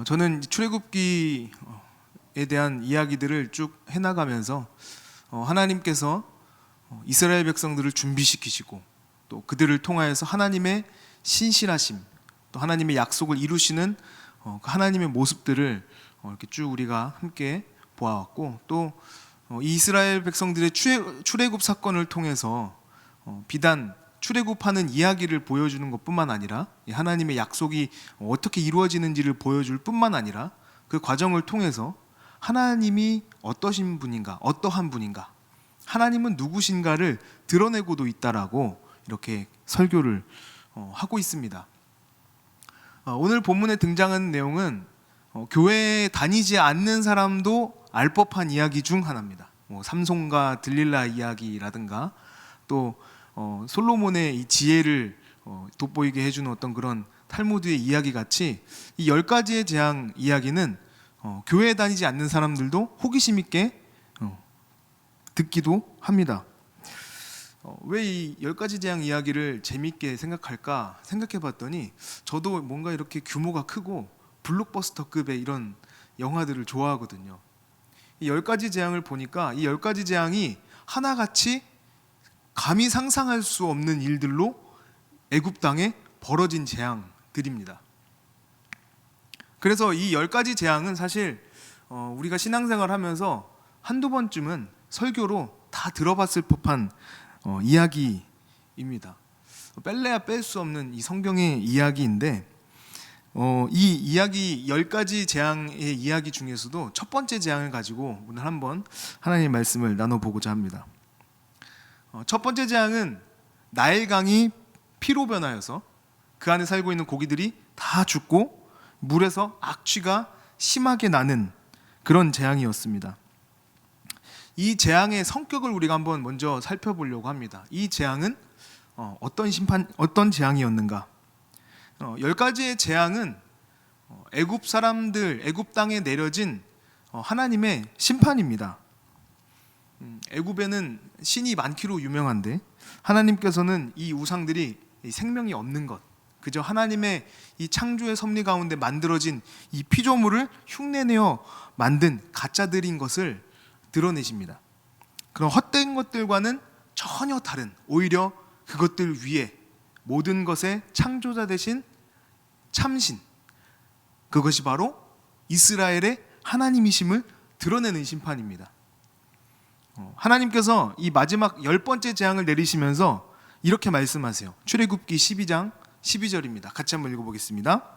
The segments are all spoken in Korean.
저는 출애굽기에 대한 이야기들을 쭉 해나가면서 하나님께서 이스라엘 백성들을 준비시키시고 또 그들을 통하여서 하나님의 신실하심, 또 하나님의 약속을 이루시는 하나님의 모습들을 이렇게 쭉 우리가 함께 보아왔고, 또 이스라엘 백성들의 출애굽 사건을 통해서 비단 출애굽하는 이야기를 보여주는 것뿐만 아니라 하나님의 약속이 어떻게 이루어지는지를 보여줄 뿐만 아니라 그 과정을 통해서 하나님이 어떠신 분인가, 어떠한 분인가, 하나님은 누구신가를 드러내고도 있다라고 이렇게 설교를 하고 있습니다. 오늘 본문에 등장하는 내용은 교회에 다니지 않는 사람도 알 법한 이야기 중 하나입니다. 삼손과 들릴라 이야기라든가 또 솔로몬의 이 지혜를 돋보이게 해주는 어떤 그런 탈무드의 이야기 같이 이 10가지의 재앙 이야기는 교회에 다니지 않는 사람들도 호기심 있게 듣기도 합니다. 왜 이 10가지 재앙 이야기를 재미있게 생각할까 생각해 봤더니 저도 뭔가 이렇게 규모가 크고 블록버스터급의 이런 영화들을 좋아하거든요. 이 10가지 재앙을 보니까 이 10가지 재앙이 하나같이 감히 상상할 수 없는 일들로 애굽 땅에 벌어진 재앙들입니다. 그래서 이 10가지 재앙은 사실 우리가 신앙생활 하면서 한두 번쯤은 설교로 다 들어봤을 법한 이야기입니다. 뺄래야 뺄 수 없는 이 성경의 이야기인데 이 이야기 10가지 재앙의 이야기 중에서도 첫 번째 재앙을 가지고 오늘 한번 하나님의 말씀을 나눠보고자 합니다. 첫 번째 재앙은 나일강이 피로 변하여서 그 안에 살고 있는 고기들이 다 죽고 물에서 악취가 심하게 나는 그런 재앙이었습니다. 이 재앙의 성격을 우리가 한번 먼저 살펴보려고 합니다. 이 재앙은 어떤 재앙이었는가? 10가지의 재앙은 애굽 사람들, 애굽 땅에 내려진 하나님의 심판입니다. 애굽에는 신이 많기로 유명한데 하나님께서는 이 우상들이 생명이 없는 것, 그저 하나님의 이 창조의 섭리 가운데 만들어진 이 피조물을 흉내내어 만든 가짜들인 것을 드러내십니다. 그런 헛된 것들과는 전혀 다른, 오히려 그것들 위에 모든 것의 창조자 되신 참신, 그것이 바로 이스라엘의 하나님이심을 드러내는 심판입니다. 하나님께서 이 마지막 10번째 재앙을 내리시면서 이렇게 말씀하세요. 출애굽기 12장 12절입니다. 같이 한번 읽어보겠습니다.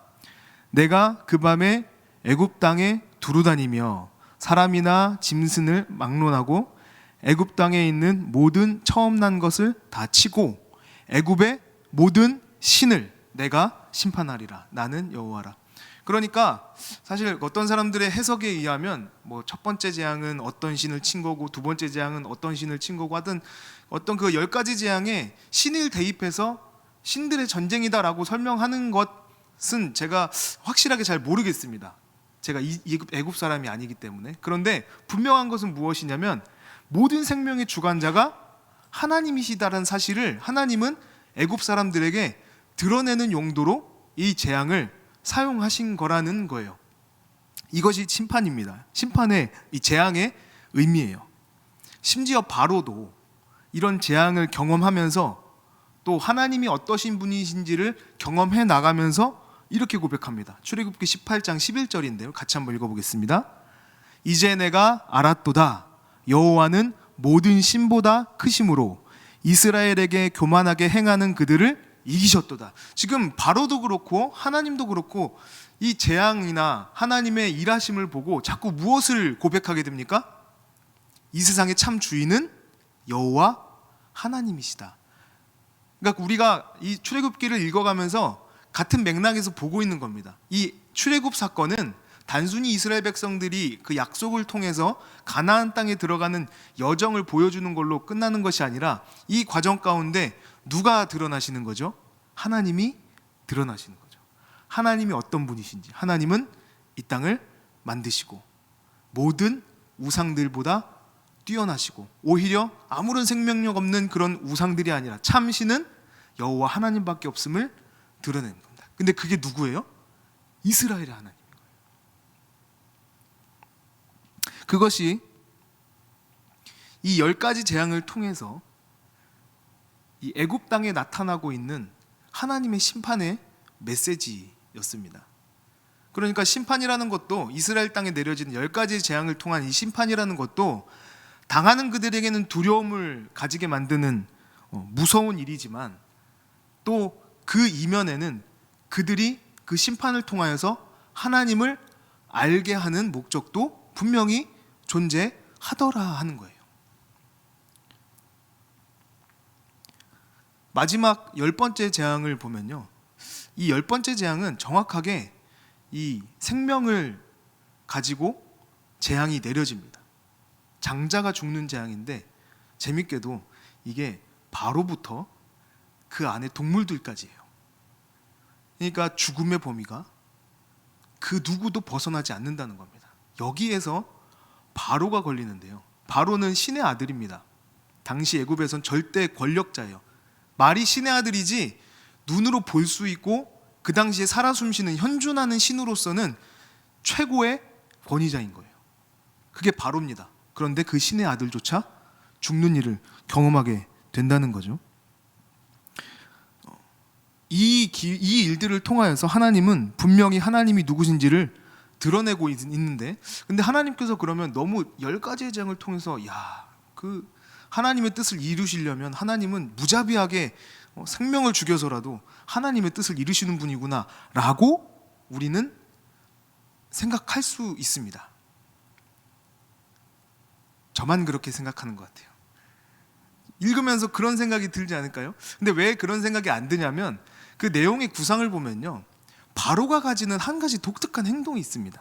내가 그 밤에 애굽 땅에 두루다니며 사람이나 짐승을 막론하고 애굽 땅에 있는 모든 처음 난 것을 다 치고 애굽의 모든 신을 내가 심판하리라. 나는 여호와라. 그러니까 사실 어떤 사람들의 해석에 의하면 첫 번째 재앙은 어떤 신을 친 거고 두 번째 재앙은 어떤 신을 친 거고 하든 어떤 그 10가지 재앙에 신을 대입해서 신들의 전쟁이다라고 설명하는 것은 제가 확실하게 잘 모르겠습니다. 제가 애굽 사람이 아니기 때문에. 그런데 분명한 것은 무엇이냐면 모든 생명의 주관자가 하나님이시다는 사실을 하나님은 애굽 사람들에게 드러내는 용도로 이 재앙을 사용하신 거라는 거예요. 이것이 심판입니다. 심판의 이 재앙의 의미예요. 심지어 바로도 이런 재앙을 경험하면서 또 하나님이 어떠신 분이신지를 경험해 나가면서 이렇게 고백합니다. 출애굽기 18장 11절인데요. 같이 한번 읽어보겠습니다. 이제 내가 알았도다. 여호와는 모든 신보다 크심으로 이스라엘에게 교만하게 행하는 그들을 이기셨도다. 지금 바로도 그렇고 하나님도 그렇고 이 재앙이나 하나님의 일하심을 보고 자꾸 무엇을 고백하게 됩니까? 이 세상의 참 주인은 여호와 하나님이시다. 그러니까 우리가 이 출애굽기를 읽어가면서 같은 맥락에서 보고 있는 겁니다. 이 출애굽 사건은 단순히 이스라엘 백성들이 그 약속을 통해서 가나안 땅에 들어가는 여정을 보여주는 걸로 끝나는 것이 아니라 이 과정 가운데 누가 드러나시는 거죠? 하나님이 드러나시는 거죠. 하나님이 어떤 분이신지. 하나님은 이 땅을 만드시고 모든 우상들보다 뛰어나시고 오히려 아무런 생명력 없는 그런 우상들이 아니라 참신은 여호와 하나님밖에 없음을 드러내는 겁니다. 근데 그게 누구예요? 이스라엘의 하나님. 그것이 이 10가지 재앙을 통해서 이 애굽 땅에 나타나고 있는 하나님의 심판의 메시지였습니다. 그러니까 심판이라는 것도, 이스라엘 땅에 내려진 10가지 재앙을 통한 이 심판이라는 것도 당하는 그들에게는 두려움을 가지게 만드는 무서운 일이지만, 또 그 이면에는 그들이 그 심판을 통하여서 하나님을 알게 하는 목적도 분명히 존재하더라 하는 거예요. 마지막 10번째 재앙을 보면요, 이 10번째 재앙은 정확하게 이 생명을 가지고 재앙이 내려집니다. 장자가 죽는 재앙인데, 재밌게도 이게 바로부터 그 안에 동물들까지예요. 그러니까 죽음의 범위가 그 누구도 벗어나지 않는다는 겁니다. 여기에서 바로가 걸리는데요, 바로는 신의 아들입니다. 당시 애굽에선 절대 권력자예요. 말이 신의 아들이지 눈으로 볼 수 있고 그 당시에 살아 숨쉬는 현존하는 신으로서는 최고의 권위자인 거예요. 그게 바로입니다. 그런데 그 신의 아들조차 죽는 일을 경험하게 된다는 거죠. 이 일들을 통하여서 하나님은 분명히 하나님이 누구신지를 드러내고 있는데, 근데 하나님께서 그러면 너무 10가지의 재앙을 통해서 그 하나님의 뜻을 이루시려면 하나님은 무자비하게 생명을 죽여서라도 하나님의 뜻을 이루시는 분이구나 라고 우리는 생각할 수 있습니다. 저만 그렇게 생각하는 것 같아요. 읽으면서 그런 생각이 들지 않을까요? 근데 왜 그런 생각이 안 드냐면, 그 내용의 구상을 보면요, 바로가 가지는 한 가지 독특한 행동이 있습니다.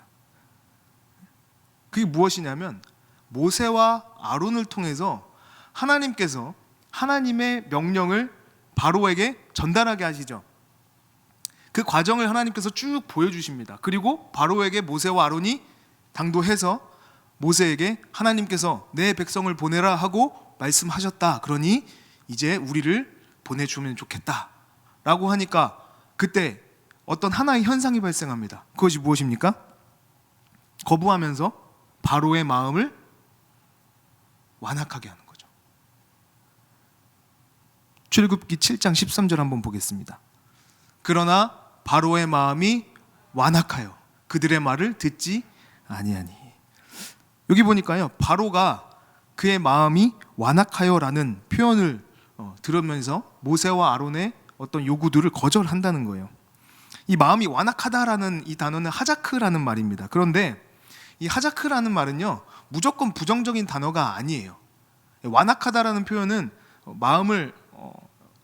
그게 무엇이냐면, 모세와 아론을 통해서 하나님께서 하나님의 명령을 바로에게 전달하게 하시죠. 그 과정을 하나님께서 쭉 보여주십니다. 그리고 바로에게 모세와 아론이 당도해서 모세에게 하나님께서 내 백성을 보내라 하고 말씀하셨다. 그러니 이제 우리를 보내주면 좋겠다 라고 하니까, 그때 어떤 하나의 현상이 발생합니다. 그것이 무엇입니까? 거부하면서 바로의 마음을 완악하게 하는 거죠. 출애굽기 7장 13절 한번 보겠습니다. 그러나 바로의 마음이 완악하여 그들의 말을 듣지 아니하니. 여기 보니까요, 바로가 그의 마음이 완악하여라는 표현을 들으면서 모세와 아론의 어떤 요구들을 거절한다는 거예요. 이 마음이 완악하다라는 이 단어는 하자크라는 말입니다. 그런데 이 하자크라는 말은요, 무조건 부정적인 단어가 아니에요. 완악하다라는 표현은 마음을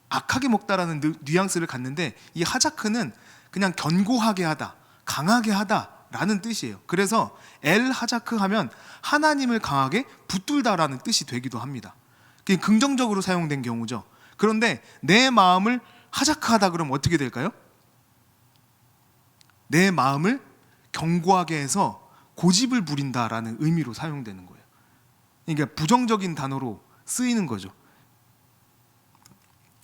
악하게 먹다라는 뉘앙스를 갖는데, 이 하자크는 그냥 견고하게 하다, 강하게 하다라는 뜻이에요. 그래서 엘 하자크 하면 하나님을 강하게 붙들다라는 뜻이 되기도 합니다. 그게 긍정적으로 사용된 경우죠. 그런데 내 마음을 하자크하다 그러면 어떻게 될까요? 내 마음을 견고하게 해서 고집을 부린다라는 의미로 사용되는 거예요. 그러니까 부정적인 단어로 쓰이는 거죠.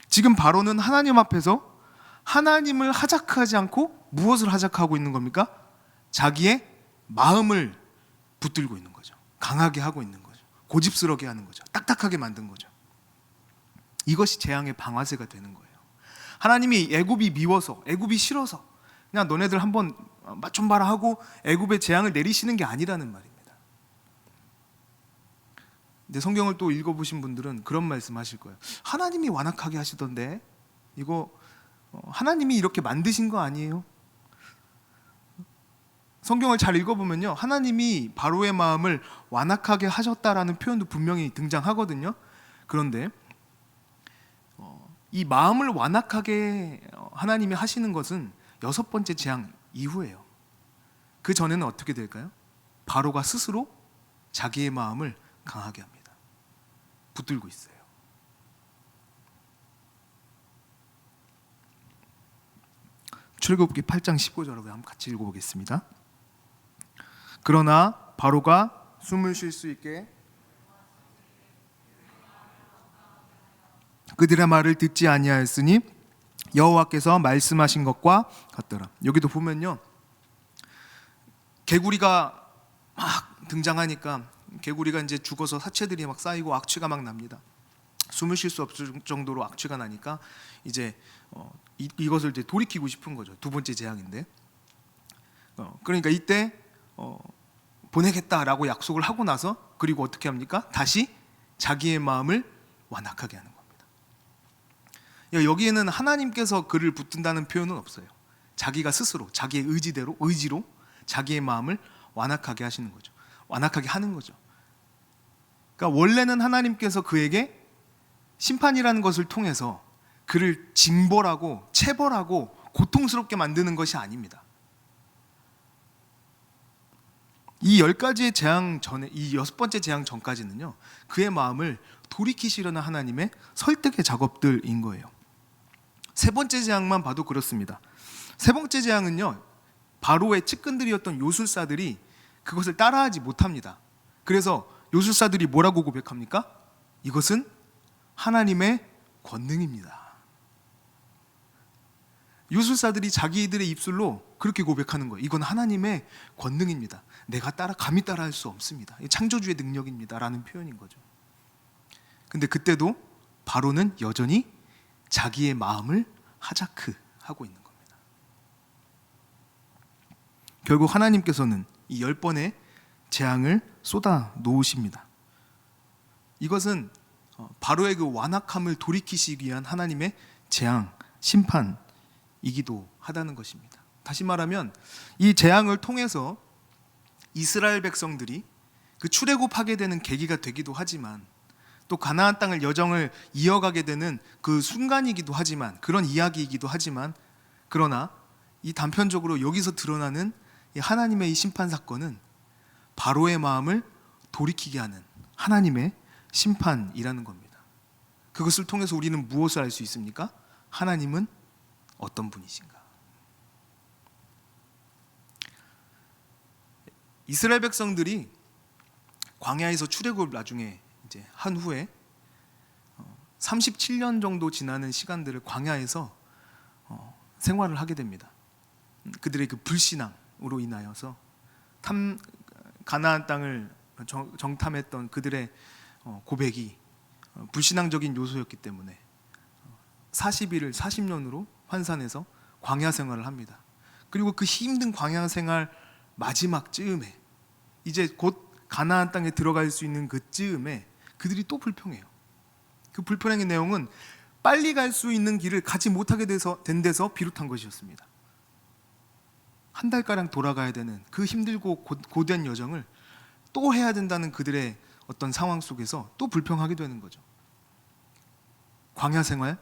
지금 바로는 하나님 앞에서 하나님을 하자크하지 않고 무엇을 하자크하고 있는 겁니까? 자기의 마음을 붙들고 있는 거죠. 강하게 하고 있는 거죠. 고집스럽게 하는 거죠. 딱딱하게 만든 거죠. 이것이 재앙의 방아쇠가 되는 거예요. 하나님이 애굽이 미워서, 애굽이 싫어서 그냥 너네들 한번 맛 좀 봐라 하고 애굽의 재앙을 내리시는 게 아니라는 말입니다. 근데 성경을 또 읽어보신 분들은 그런 말씀하실 거예요. 하나님이 완악하게 하시던데 이거 하나님이 이렇게 만드신 거 아니에요? 성경을 잘 읽어보면요, 하나님이 바로의 마음을 완악하게 하셨다라는 표현도 분명히 등장하거든요. 그런데 이 마음을 완악하게 하나님이 하시는 것은 6번째 재앙 이후예요. 그 전에는 어떻게 될까요? 바로가 스스로 자기의 마음을 강하게 합니다. 붙들고 있어요. 출애굽기 8장 15절을 한번 같이 읽어보겠습니다. 그러나 바로가 숨을 쉴 수 있게 그들의 말을 듣지 아니하였으니 여호와께서 말씀하신 것과 같더라. 여기도 보면요, 개구리가 막 등장하니까 개구리가 이제 죽어서 사체들이 막 쌓이고 악취가 막 납니다. 숨을 쉴 수 없을 정도로 악취가 나니까 이제 이것을 이제 돌이키고 싶은 거죠. 두 번째 재앙인데, 그러니까 이때 보내겠다라고 약속을 하고 나서 그리고 어떻게 합니까? 다시 자기의 마음을 완악하게 하는 겁니다. 여기에는 하나님께서 그를 붙든다는 표현은 없어요. 자기가 스스로 자기의 의지로 자기의 마음을 완악하게 하시는 거죠. 완악하게 하는 거죠. 그러니까 원래는 하나님께서 그에게 심판이라는 것을 통해서 그를 징벌하고 체벌하고 고통스럽게 만드는 것이 아닙니다. 이 10가지의 재앙 전에, 이 6번째 재앙 전까지는요, 그의 마음을 돌이키시려는 하나님의 설득의 작업들인 거예요. 세 번째 재앙만 봐도 그렇습니다. 세 번째 재앙은요, 바로의 측근들이었던 요술사들이 그것을 따라하지 못합니다. 그래서 요술사들이 뭐라고 고백합니까? 이것은 하나님의 권능입니다. 요술사들이 자기들의 입술로 그렇게 고백하는 거예요. 이건 하나님의 권능입니다. 내가 감히 따라할 수 없습니다. 창조주의 능력입니다. 라는 표현인 거죠. 근데 그때도 바로는 여전히 자기의 마음을 하자크하고 있는 겁니다. 결국 하나님께서는 이 10번의 재앙을 쏟아 놓으십니다. 이것은 바로의 그 완악함을 돌이키시기 위한 하나님의 재앙, 심판이기도 하다는 것입니다. 다시 말하면 이 재앙을 통해서 이스라엘 백성들이 그 출애굽하게 되는 계기가 되기도 하지만, 또 가나안 땅을 여정을 이어가게 되는 그 순간이기도 하지만, 그런 이야기이기도 하지만, 그러나 이 단편적으로 여기서 드러나는 이 하나님의 이 심판 사건은 바로의 마음을 돌이키게 하는 하나님의 심판이라는 겁니다. 그것을 통해서 우리는 무엇을 알 수 있습니까? 하나님은 어떤 분이신가? 이스라엘 백성들이 광야에서 출애굽을 나중에 이제 한 후에 37년 정도 지나는 시간들을 광야에서 생활을 하게 됩니다. 그들의 그 불신앙으로 인하여서 가나안 땅을 정탐했던 그들의 고백이 불신앙적인 요소였기 때문에 40일을 40년으로 환산해서 광야 생활을 합니다. 그리고 그 힘든 광야 생활 마지막 즈음에, 이제 곧 가나안 땅에 들어갈 수 있는 그 즈음에 그들이 또 불평해요. 그 불평의 내용은 빨리 갈 수 있는 길을 가지 못하게 된 데서 비롯한 것이었습니다. 한 달가량 돌아가야 되는 그 힘들고 고된 여정을 또 해야 된다는 그들의 어떤 상황 속에서 또 불평하게 되는 거죠. 광야 생활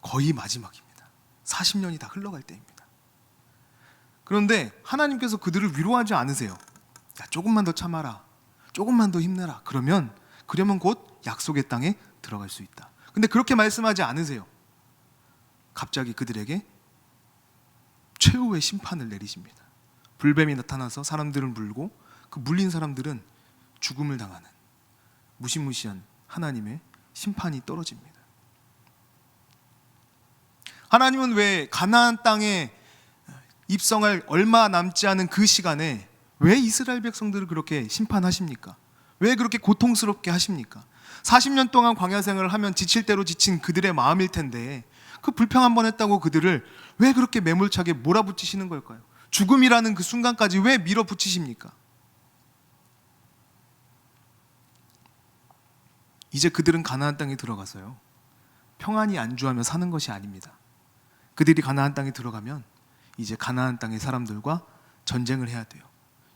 거의 마지막입니다. 40년이 다 흘러갈 때입니다. 그런데 하나님께서 그들을 위로하지 않으세요. 야, 조금만 더 참아라, 조금만 더 힘내라. 그러면 곧 약속의 땅에 들어갈 수 있다. 근데 그렇게 말씀하지 않으세요. 갑자기 그들에게 최후의 심판을 내리십니다. 불뱀이 나타나서 사람들을 물고 그 물린 사람들은 죽음을 당하는 무시무시한 하나님의 심판이 떨어집니다. 하나님은 왜 가나안 땅에 입성할 얼마 남지 않은 그 시간에 왜 이스라엘 백성들을 그렇게 심판하십니까? 왜 그렇게 고통스럽게 하십니까? 40년 동안 광야 생활을 하면 지칠 대로 지친 그들의 마음일 텐데 그 불평 한 번 했다고 그들을 왜 그렇게 매몰차게 몰아붙이시는 걸까요? 죽음이라는 그 순간까지 왜 밀어붙이십니까? 이제 그들은 가나안 땅에 들어가서요, 평안히 안주하며 사는 것이 아닙니다. 그들이 가나안 땅에 들어가면 이제 가나안 땅의 사람들과 전쟁을 해야 돼요.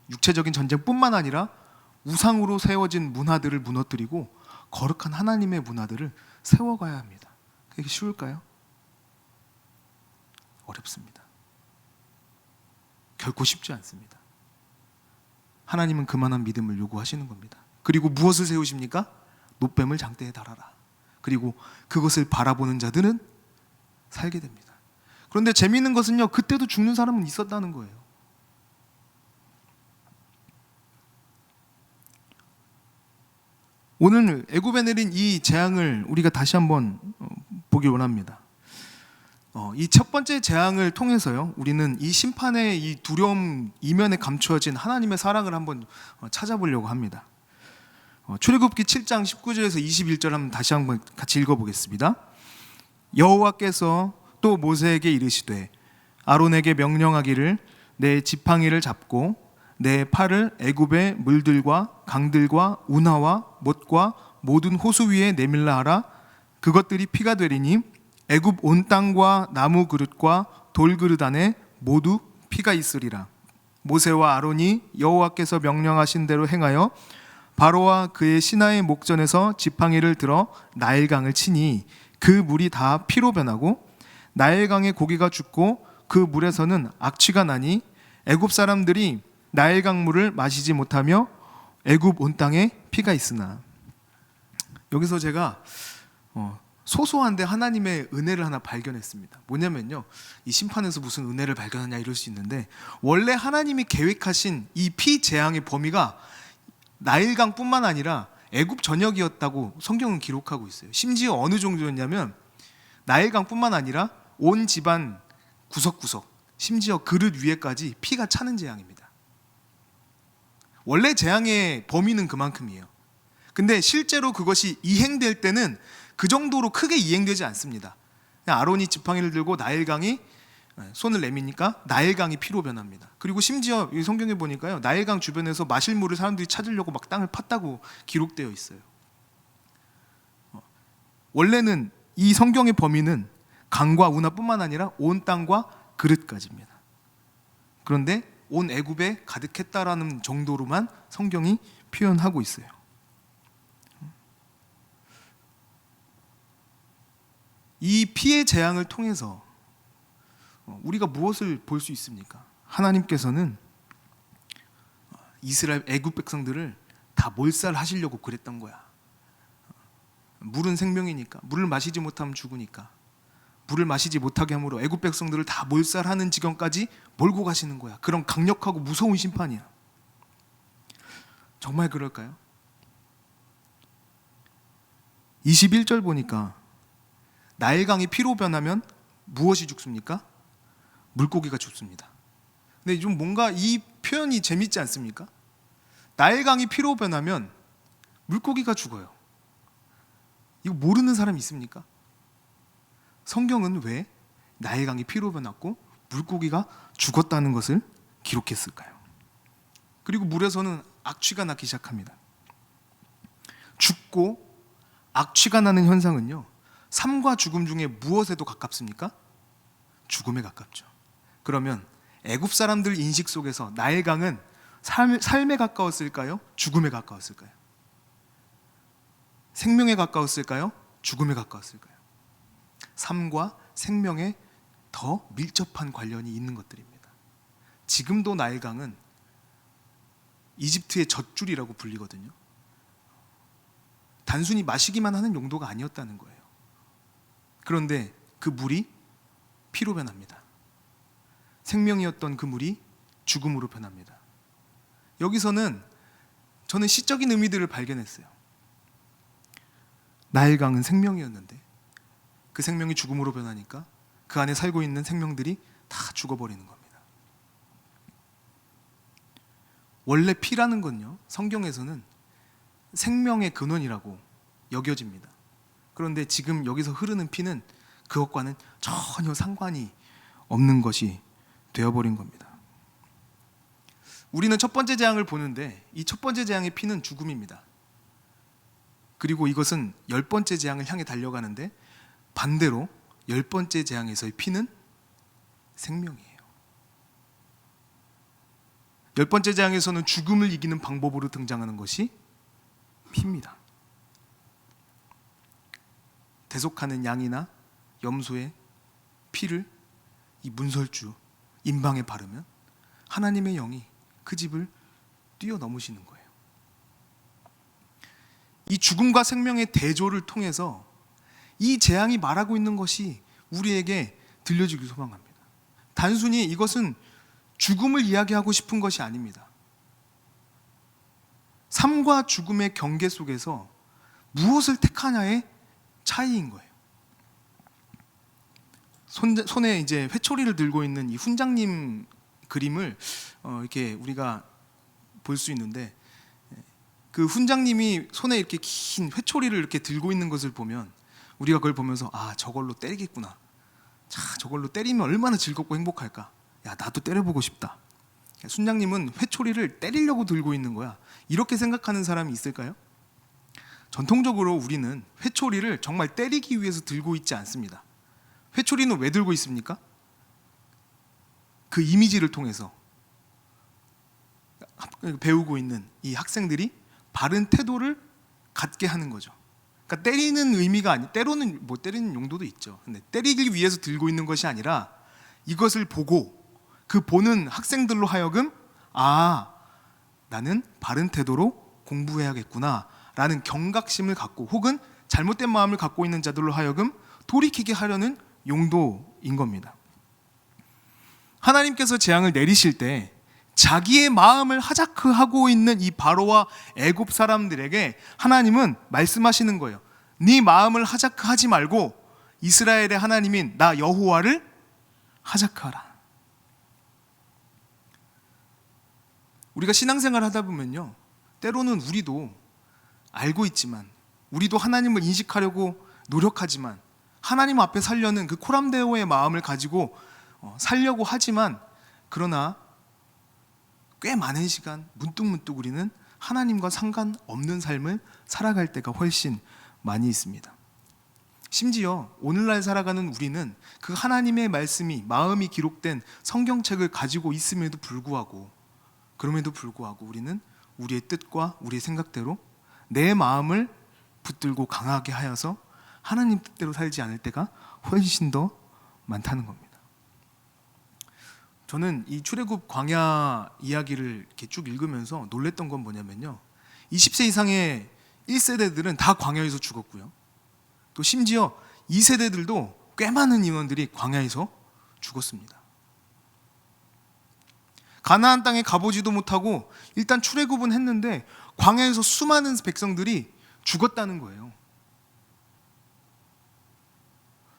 육체적인 전쟁뿐만 아니라 우상으로 세워진 문화들을 무너뜨리고 거룩한 하나님의 문화들을 세워가야 합니다. 그게 쉬울까요? 어렵습니다. 결코 쉽지 않습니다. 하나님은 그만한 믿음을 요구하시는 겁니다. 그리고 무엇을 세우십니까? 놋뱀을 장대에 달아라. 그리고 그것을 바라보는 자들은 살게 됩니다. 그런데 재미있는 것은요, 그때도 죽는 사람은 있었다는 거예요. 오늘 애굽에 내린 이 재앙을 우리가 다시 한번 보기 원합니다. 이 첫 번째 재앙을 통해서요, 우리는 이 심판의 이 두려움 이면에 감추어진 하나님의 사랑을 한번 찾아보려고 합니다. 출애굽기 7장 19절에서 21절 한번 다시 한번 같이 읽어보겠습니다. 여호와께서 또 모세에게 이르시되 아론에게 명령하기를 내 지팡이를 잡고 내 팔을 애굽의 물들과 강들과 운하와 못과 모든 호수 위에 내밀라 하라. 그것들이 피가 되리니 애굽 온 땅과 나무 그릇과 돌 그릇 안에 모두 피가 있으리라. 모세와 아론이 여호와께서 명령하신 대로 행하여 바로와 그의 신하의 목전에서 지팡이를 들어 나일강을 치니 그 물이 다 피로 변하고 나일강의 고기가 죽고 그 물에서는 악취가 나니 애굽 사람들이 나일강 물을 마시지 못하며 애굽 온 땅에 피가 있으나. 여기서 제가 소소한데 하나님의 은혜를 하나 발견했습니다. 뭐냐면요, 이 심판에서 무슨 은혜를 발견하냐 이럴 수 있는데, 원래 하나님이 계획하신 이 피재앙의 범위가 나일강뿐만 아니라 애굽 전역이었다고 성경은 기록하고 있어요. 심지어 어느 정도였냐면 나일강뿐만 아니라 온 집안 구석구석, 심지어 그릇 위에까지 피가 차는 재앙입니다. 원래 재앙의 범위는 그만큼이에요. 근데 실제로 그것이 이행될 때는 그 정도로 크게 이행되지 않습니다. 그냥 아론이 지팡이를 들고 나일강이 손을 내미니까 나일강이 피로 변합니다. 그리고 심지어 이 성경에 보니까요, 나일강 주변에서 마실 물을 사람들이 찾으려고 막 땅을 팠다고 기록되어 있어요. 원래는 이 성경의 범위는 강과 운하뿐만 아니라 온 땅과 그릇까지입니다. 그런데 온 애굽에 가득했다라는 정도로만 성경이 표현하고 있어요. 이 피의 재앙을 통해서 우리가 무엇을 볼 수 있습니까? 하나님께서는 이스라엘 애굽 백성들을 다 몰살하시려고 그랬던 거야. 물은 생명이니까, 물을 마시지 못하면 죽으니까, 물을 마시지 못하게 함으로 애굽 백성들을 다 몰살하는 지경까지 몰고 가시는 거야. 그런 강력하고 무서운 심판이야. 정말 그럴까요? 21절 보니까 나일강이 피로 변하면 무엇이 죽습니까? 물고기가 죽습니다. 근데 좀 뭔가 이 표현이 재밌지 않습니까? 나일강이 피로 변하면 물고기가 죽어요. 이거 모르는 사람이 있습니까? 성경은 왜 나일강이 피로 변했고 물고기가 죽었다는 것을 기록했을까요? 그리고 물에서는 악취가 나기 시작합니다. 죽고 악취가 나는 현상은요, 삶과 죽음 중에 무엇에도 가깝습니까? 죽음에 가깝죠. 그러면 애굽 사람들 인식 속에서 나일강은 삶에 가까웠을까요? 죽음에 가까웠을까요? 생명에 가까웠을까요? 죽음에 가까웠을까요? 삶과 생명에 더 밀접한 관련이 있는 것들입니다. 지금도 나일강은 이집트의 젖줄이라고 불리거든요. 단순히 마시기만 하는 용도가 아니었다는 거예요. 그런데 그 물이 피로 변합니다. 생명이었던 그 물이 죽음으로 변합니다. 여기서는 저는 시적인 의미들을 발견했어요. 나일강은 생명이었는데 그 생명이 죽음으로 변하니까 그 안에 살고 있는 생명들이 다 죽어버리는 겁니다. 원래 피라는 건요, 성경에서는 생명의 근원이라고 여겨집니다. 그런데 지금 여기서 흐르는 피는 그것과는 전혀 상관이 없는 것이 되어버린 겁니다. 우리는 첫 번째 재앙을 보는데 이 첫 번째 재앙의 피는 죽음입니다. 그리고 이것은 열 번째 재앙을 향해 달려가는데 반대로 열 번째 재앙에서의 피는 생명이에요. 열 번째 재앙에서는 죽음을 이기는 방법으로 등장하는 것이 피입니다. 대속하는 양이나 염소의 피를 이 문설주, 임방에 바르면 하나님의 영이 그 집을 뛰어넘으시는 거예요. 이 죽음과 생명의 대조를 통해서 이 재앙이 말하고 있는 것이 우리에게 들려주길 소망합니다. 단순히 이것은 죽음을 이야기하고 싶은 것이 아닙니다. 삶과 죽음의 경계 속에서 무엇을 택하냐의 차이인 거예요. 손에 이제 회초리를 들고 있는 이 훈장님 그림을 이렇게 우리가 볼 수 있는데, 그 훈장님이 손에 이렇게 긴 회초리를 이렇게 들고 있는 것을 보면 우리가 그걸 보면서 아, 저걸로 때리겠구나. 자, 저걸로 때리면 얼마나 즐겁고 행복할까. 야, 나도 때려보고 싶다. 훈장님은 회초리를 때리려고 들고 있는 거야. 이렇게 생각하는 사람이 있을까요? 전통적으로 우리는 회초리를 정말 때리기 위해서 들고 있지 않습니다. 회초리는 왜 들고 있습니까? 그 이미지를 통해서 배우고 있는 이 학생들이 바른 태도를 갖게 하는 거죠. 그러니까 때리는 의미가 아니, 때로는 뭐 때리는 용도도 있죠. 근데 때리기 위해서 들고 있는 것이 아니라 이것을 보고 그 보는 학생들로 하여금 아, 나는 바른 태도로 공부해야겠구나 라는 경각심을 갖고, 혹은 잘못된 마음을 갖고 있는 자들로 하여금 돌이키게 하려는 용도인 겁니다. 하나님께서 재앙을 내리실 때 자기의 마음을 하자크하고 있는 이 바로와 애굽 사람들에게 하나님은 말씀하시는 거예요. 네 마음을 하자크하지 말고 이스라엘의 하나님인 나 여호와를 하자크하라. 우리가 신앙생활 하다 보면요, 때로는 우리도 알고 있지만, 우리도 하나님을 인식하려고 노력하지만, 하나님 앞에 살려는 그 코람데오의 마음을 가지고 살려고 하지만, 그러나 꽤 많은 시간 문득문득 우리는 하나님과 상관없는 삶을 살아갈 때가 훨씬 많이 있습니다. 심지어 오늘날 살아가는 우리는 그 하나님의 말씀이, 마음이 기록된 성경책을 가지고 있음에도 불구하고, 그럼에도 불구하고 우리는 우리의 뜻과 우리의 생각대로 내 마음을 붙들고 강하게 하여서 하나님 뜻대로 살지 않을 때가 훨씬 더 많다는 겁니다. 저는 이 출애굽 광야 이야기를 이렇게 쭉 읽으면서 놀랬던 건 뭐냐면요, 20세 이상의 1세대들은 다 광야에서 죽었고요, 또 심지어 2세대들도 꽤 많은 인원들이 광야에서 죽었습니다. 가나안 땅에 가보지도 못하고 일단 출애굽은 했는데 광야에서 수많은 백성들이 죽었다는 거예요.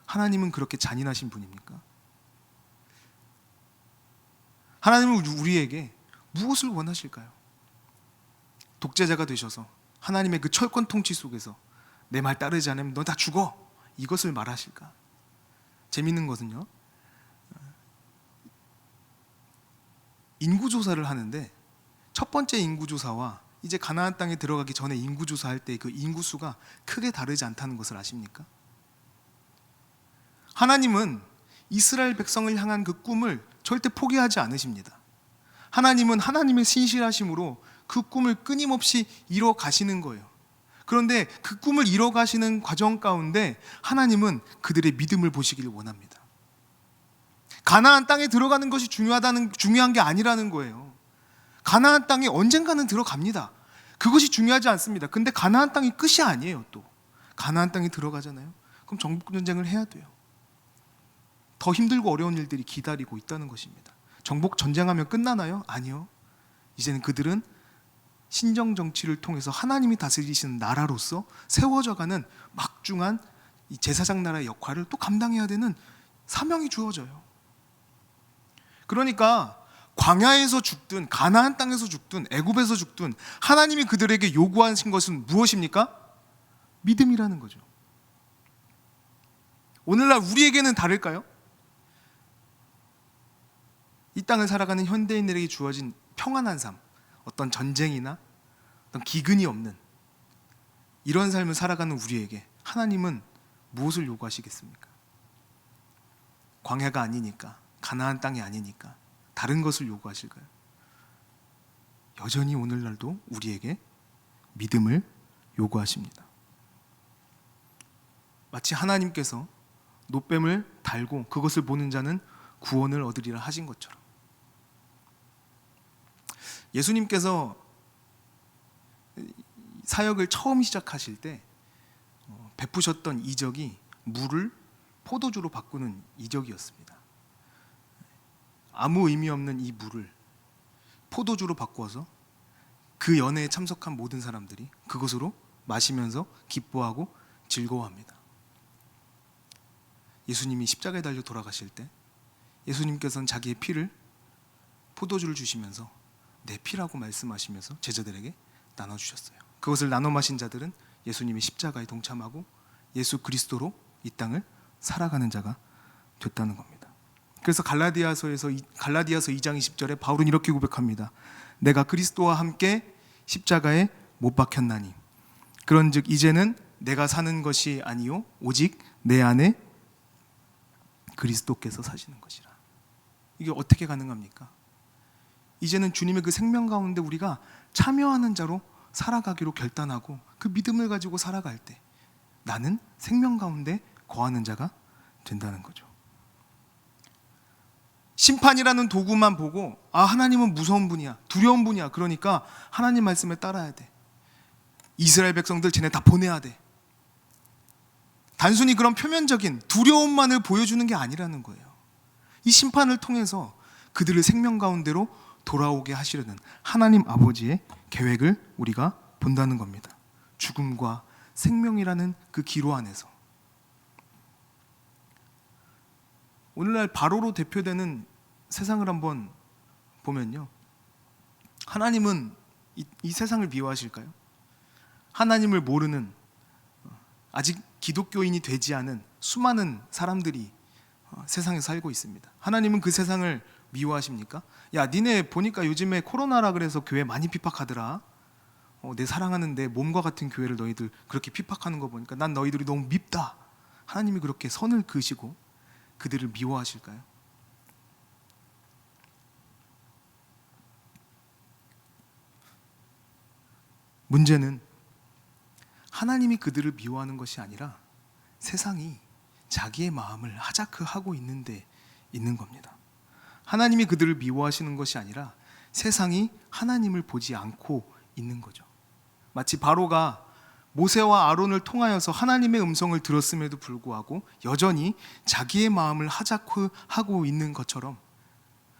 하나님은 그렇게 잔인하신 분입니까? 하나님은 우리에게 무엇을 원하실까요? 독재자가 되셔서 하나님의 그 철권 통치 속에서 내 말 따르지 않으면 너 다 죽어, 이것을 말하실까? 재밌는 것은요, 인구조사를 하는데 첫 번째 인구조사와 이제 가나안 땅에 들어가기 전에 인구조사할 때 그 인구수가 크게 다르지 않다는 것을 아십니까? 하나님은 이스라엘 백성을 향한 그 꿈을 절대 포기하지 않으십니다. 하나님은 하나님의 신실하심으로 그 꿈을 끊임없이 이뤄 가시는 거예요. 그런데 그 꿈을 이뤄 가시는 과정 가운데 하나님은 그들의 믿음을 보시기를 원합니다. 가나안 땅에 들어가는 것이 중요한 게 아니라는 거예요. 가나안 땅에 언젠가는 들어갑니다. 그것이 중요하지 않습니다. 근데 가나안 땅이 끝이 아니에요. 또 가나안 땅에 들어가잖아요. 그럼 정복 전쟁을 해야 돼요. 더 힘들고 어려운 일들이 기다리고 있다는 것입니다. 정복 전쟁하면 끝나나요? 아니요. 이제는 그들은 신정 정치를 통해서 하나님이 다스리시는 나라로서 세워져가는 막중한 이 제사장 나라의 역할을 또 감당해야 되는 사명이 주어져요. 그러니까 광야에서 죽든 가나안 땅에서 죽든 애굽에서 죽든 하나님이 그들에게 요구하신 것은 무엇입니까? 믿음이라는 거죠. 오늘날 우리에게는 다를까요? 이 땅을 살아가는 현대인들에게 주어진 평안한 삶, 어떤 전쟁이나 어떤 기근이 없는 이런 삶을 살아가는 우리에게 하나님은 무엇을 요구하시겠습니까? 광야가 아니니까, 가나안 땅이 아니니까 다른 것을 요구하실까요? 여전히 오늘날도 우리에게 믿음을 요구하십니다. 마치 하나님께서 놋뱀을 달고 그것을 보는 자는 구원을 얻으리라 하신 것처럼, 예수님께서 사역을 처음 시작하실 때 베푸셨던 이적이 물을 포도주로 바꾸는 이적이었습니다. 아무 의미 없는 이 물을 포도주로 바꾸어서 그 연회에 참석한 모든 사람들이 그것으로 마시면서 기뻐하고 즐거워합니다. 예수님이 십자가에 달려 돌아가실 때 예수님께서는 자기의 피를 포도주를 주시면서 내 피라고 말씀하시면서 제자들에게 나눠주셨어요. 그것을 나눠 마신 자들은 예수님의 십자가에 동참하고 예수 그리스도로 이 땅을 살아가는 자가 됐다는 겁니다. 그래서 갈라디아서 2장 20절에 바울은 이렇게 고백합니다. 내가 그리스도와 함께 십자가에 못 박혔나니 그런즉 이제는 내가 사는 것이 아니요 오직 내 안에 그리스도께서 사시는 것이라. 이게 어떻게 가능합니까? 이제는 주님의 그 생명 가운데 우리가 참여하는 자로 살아가기로 결단하고 그 믿음을 가지고 살아갈 때 나는 생명 가운데 거하는 자가 된다는 거죠. 심판이라는 도구만 보고 하나님은 무서운 분이야, 두려운 분이야, 그러니까 하나님 말씀에 따라야 돼. 이스라엘 백성들 쟤네 다 보내야 돼. 단순히 그런 표면적인 두려움만을 보여주는 게 아니라는 거예요. 이 심판을 통해서 그들을 생명 가운데로 돌아오게 하시려는 하나님 아버지의 계획을 우리가 본다는 겁니다. 죽음과 생명이라는 그 기로 안에서 오늘날 바로로 대표되는 세상을 한번 보면요, 하나님은 이 세상을 미워하실까요? 하나님을 모르는 아직 기독교인이 되지 않은 수많은 사람들이 세상에 살고 있습니다. 하나님은 그 세상을 미워하십니까? 야, 니네 보니까 요즘에 코로나라 그래서 교회 많이 핍박하더라. 내 사랑하는 내 몸과 같은 교회를 너희들 그렇게 핍박하는 거 보니까 난 너희들이 너무 밉다. 하나님이 그렇게 선을 그으시고 그들을 미워하실까요? 문제는 하나님이 그들을 미워하는 것이 아니라 세상이 자기의 마음을 하자크하고 있는 데 있는 겁니다. 하나님이 그들을 미워하시는 것이 아니라 세상이 하나님을 보지 않고 있는 거죠. 마치 바로가 모세와 아론을 통하여서 하나님의 음성을 들었음에도 불구하고 여전히 자기의 마음을 하자크하고 있는 것처럼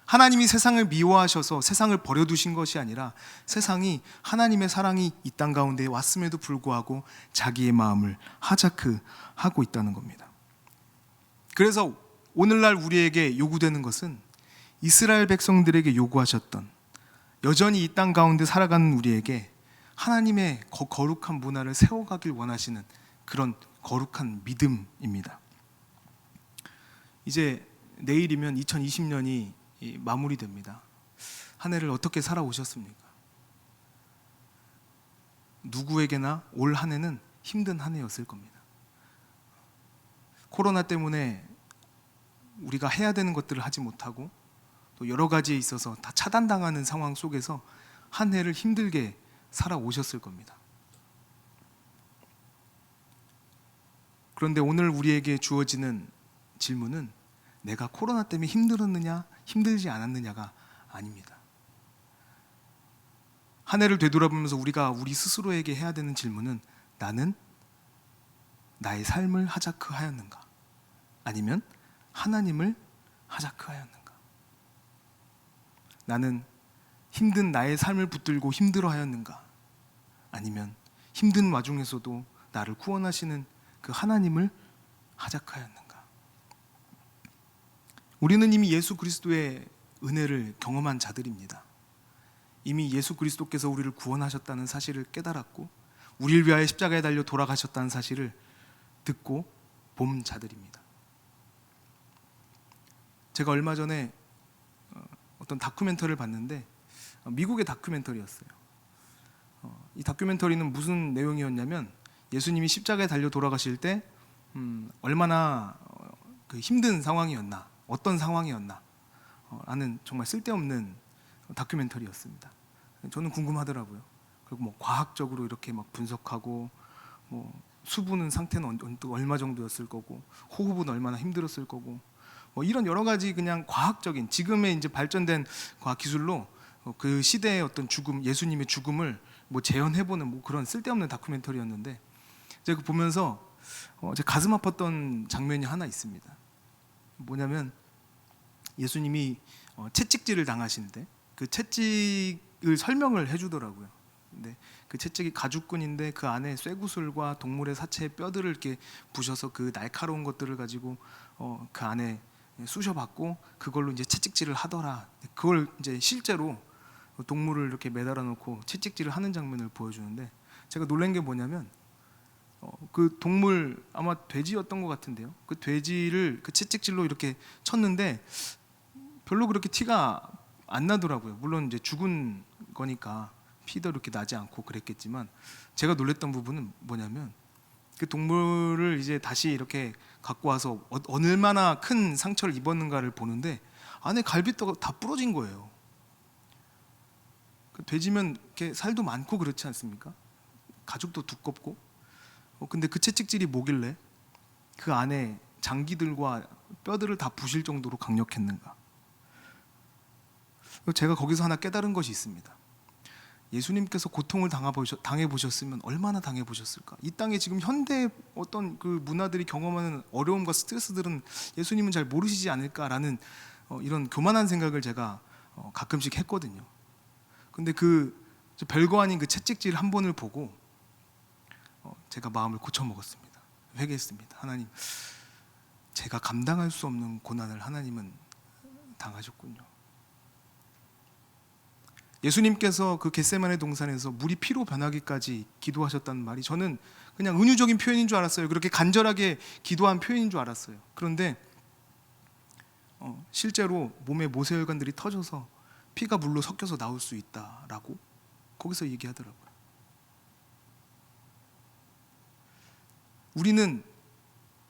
하나님이 세상을 미워하셔서 세상을 버려두신 것이 아니라 세상이 하나님의 사랑이 이 땅 가운데 왔음에도 불구하고 자기의 마음을 하자크하고 있다는 겁니다. 그래서 오늘날 우리에게 요구되는 것은 이스라엘 백성들에게 요구하셨던, 여전히 이 땅 가운데 살아가는 우리에게 하나님의 거룩한 문화를 세워가길 원하시는 그런 거룩한 믿음입니다. 이제 내일이면 2020년이 마무리됩니다. 한 해를 어떻게 살아오셨습니까? 누구에게나 올 한 해는 힘든 한 해였을 겁니다. 코로나 때문에 우리가 해야 되는 것들을 하지 못하고 또 여러 가지에 있어서 다 차단당하는 상황 속에서 한 해를 힘들게 살아오셨을 겁니다. 그런데 오늘 우리에게 주어지는 질문은 내가 코로나 때문에 힘들었느냐, 힘들지 않았느냐가 아닙니다. 한 해를 되돌아보면서 우리가 우리 스스로에게 해야 되는 질문은 나는 나의 삶을 하자크하였는가? 아니면 하나님을 하자크하였는가? 나는 힘든 나의 삶을 붙들고 힘들어하였는가? 아니면 힘든 와중에서도 나를 구원하시는 그 하나님을 하자크하였는가? 우리는 이미 예수 그리스도의 은혜를 경험한 자들입니다. 이미 예수 그리스도께서 우리를 구원하셨다는 사실을 깨달았고 우리를 위하여 십자가에 달려 돌아가셨다는 사실을 듣고 본 자들입니다. 제가 얼마 전에 어떤 다큐멘터리를 봤는데 미국의 다큐멘터리였어요. 이 다큐멘터리는 무슨 내용이었냐면 예수님이 십자가에 달려 돌아가실 때 얼마나 그 힘든 상황이었나, 어떤 상황이었나 라는 정말 쓸데없는 다큐멘터리였습니다. 저는 궁금하더라고요. 그리고 뭐 과학적으로 이렇게 막 분석하고 뭐 수분은 상태는 얼마 정도였을 거고 호흡은 얼마나 힘들었을 거고 뭐 이런 여러 가지 그냥 과학적인 지금의 이제 발전된 과학 기술로 그 시대의 어떤 죽음, 예수님의 죽음을 뭐 재현해보는 뭐 그런 쓸데없는 다큐멘터리였는데 제가 보면서 제 가슴 아팠던 장면이 하나 있습니다. 뭐냐면 예수님이 채찍질을 당하시는데 그 채찍을 설명을 해주더라고요. 근데 그 채찍이 가죽끈인데 그 안에 쇠구슬과 동물의 사체의 뼈들을 이렇게 부셔서 그 날카로운 것들을 가지고 그 안에 쑤셔봤고 그걸로 이제 채찍질을 하더라. 그걸 이제 실제로 동물을 이렇게 매달아 놓고 채찍질을 하는 장면을 보여주는데, 제가 놀란 게 뭐냐면 그 동물 아마 돼지였던 것 같은데요. 그 돼지를 그 채찍질로 이렇게 쳤는데 별로 그렇게 티가 안 나더라고요. 물론 이제 죽은 거니까 피도 이렇게 나지 않고 그랬겠지만, 제가 놀랬던 부분은 뭐냐면 그 동물을 이제 다시 이렇게 갖고 와서 얼마나 큰 상처를 입었는가를 보는데 안에 갈비뼈가 다 부러진 거예요. 그 돼지면 이렇게 살도 많고 그렇지 않습니까? 가죽도 두껍고. 근데 그 채찍질이 뭐길래 그 안에 장기들과 뼈들을 다 부실 정도로 강력했는가? 제가 거기서 하나 깨달은 것이 있습니다. 예수님께서 고통을 당해보셨으면 얼마나 당해보셨을까? 이 땅에 지금 현대 어떤 그 문화들이 경험하는 어려움과 스트레스들은 예수님은 잘 모르시지 않을까라는 이런 교만한 생각을 제가 가끔씩 했거든요. 근데 그 별거 아닌 그 채찍질 한 번을 보고 제가 마음을 고쳐먹었습니다. 회개했습니다. 하나님, 제가 감당할 수 없는 고난을 하나님은 당하셨군요. 예수님께서 그 겟세마네 동산에서 물이 피로 변하기까지 기도하셨다는 말이 저는 그냥 은유적인 표현인 줄 알았어요. 그렇게 간절하게 기도한 표현인 줄 알았어요. 그런데 실제로 몸에 모세혈관들이 터져서 피가 물로 섞여서 나올 수 있다라고 거기서 얘기하더라고요. 우리는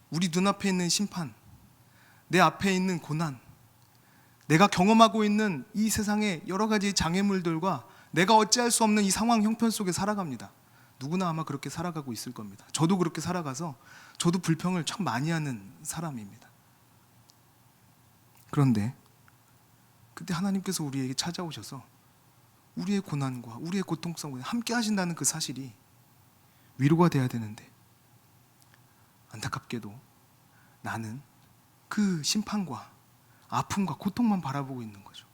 우리 눈앞에 있는 심판, 내 앞에 있는 고난, 내가 경험하고 있는 이 세상의 여러 가지 장애물들과 내가 어찌할 수 없는 이 상황 형편 속에 살아갑니다. 누구나 아마 그렇게 살아가고 있을 겁니다. 저도 그렇게 살아가서 저도 불평을 참 많이 하는 사람입니다. 그런데 그때 하나님께서 우리에게 찾아오셔서 우리의 고난과 우리의 고통성을 함께 하신다는 그 사실이 위로가 돼야 되는데, 안타깝게도 나는 그 심판과 아픔과 고통만 바라보고 있는 거죠.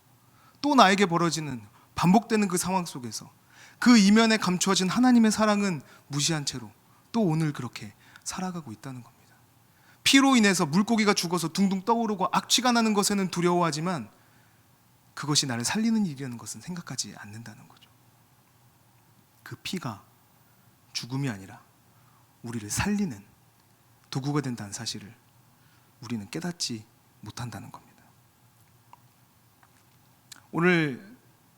또 나에게 벌어지는 반복되는 그 상황 속에서 그 이면에 감추어진 하나님의 사랑은 무시한 채로 또 오늘 그렇게 살아가고 있다는 겁니다. 피로 인해서 물고기가 죽어서 둥둥 떠오르고 악취가 나는 것에는 두려워하지만 그것이 나를 살리는 일이라는 것은 생각하지 않는다는 거죠. 그 피가 죽음이 아니라 우리를 살리는 도구가 된다는 사실을 우리는 깨닫지 못한다는 겁니다. 오늘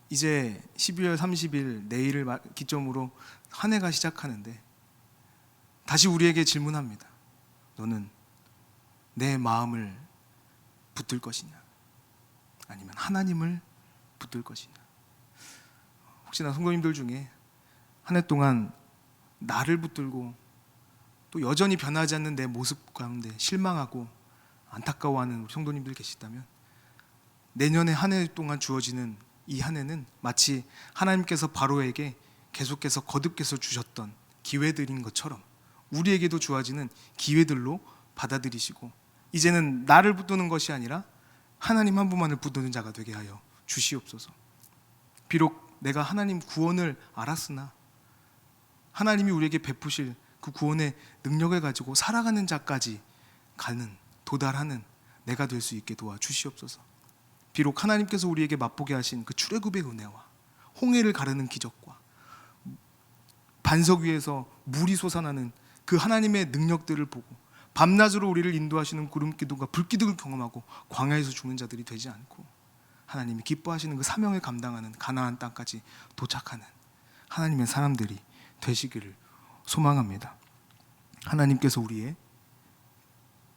이제 12월 30일 내일을 기점으로 한 해가 시작하는데 다시 우리에게 질문합니다. 너는 내 마음을 붙들 것이냐? 아니면 하나님을 붙들 것이냐? 혹시나 성도님들 중에 한 해 동안 나를 붙들고 또 여전히 변하지 않는 내 모습 가운데 실망하고 안타까워하는 우리 성도님들 계시다면, 내년에 한 해 동안 주어지는 이 한 해는 마치 하나님께서 바로에게 계속해서 거듭해서 주셨던 기회들인 것처럼 우리에게도 주어지는 기회들로 받아들이시고, 이제는 나를 붙드는 것이 아니라 하나님 한 분만을 붙드는 자가 되게 하여 주시옵소서. 비록 내가 하나님 구원을 알았으나 하나님이 우리에게 베푸실 그 구원의 능력을 가지고 살아가는 자까지 도달하는 내가 될 수 있게 도와주시옵소서. 비록 하나님께서 우리에게 맛보게 하신 그 출애굽의 은혜와 홍해를 가르는 기적과 반석 위에서 물이 솟아나는 그 하나님의 능력들을 보고 밤낮으로 우리를 인도하시는 구름기둥과 불기둥을 경험하고 광야에서 죽는 자들이 되지 않고 하나님이 기뻐하시는 그 사명을 감당하는 가나안 땅까지 도착하는 하나님의 사람들이 되시기를 소망합니다. 하나님께서 우리의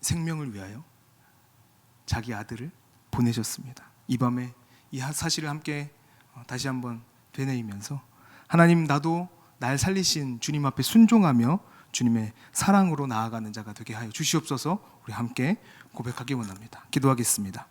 생명을 위하여 자기 아들을 보내셨습니다. 이 밤에 이 사실을 함께 다시 한번 되뇌이면서, 하나님, 나도 날 살리신 주님 앞에 순종하며 주님의 사랑으로 나아가는 자가 되게 하여 주시옵소서. 우리 함께 고백하기 원합니다. 기도하겠습니다.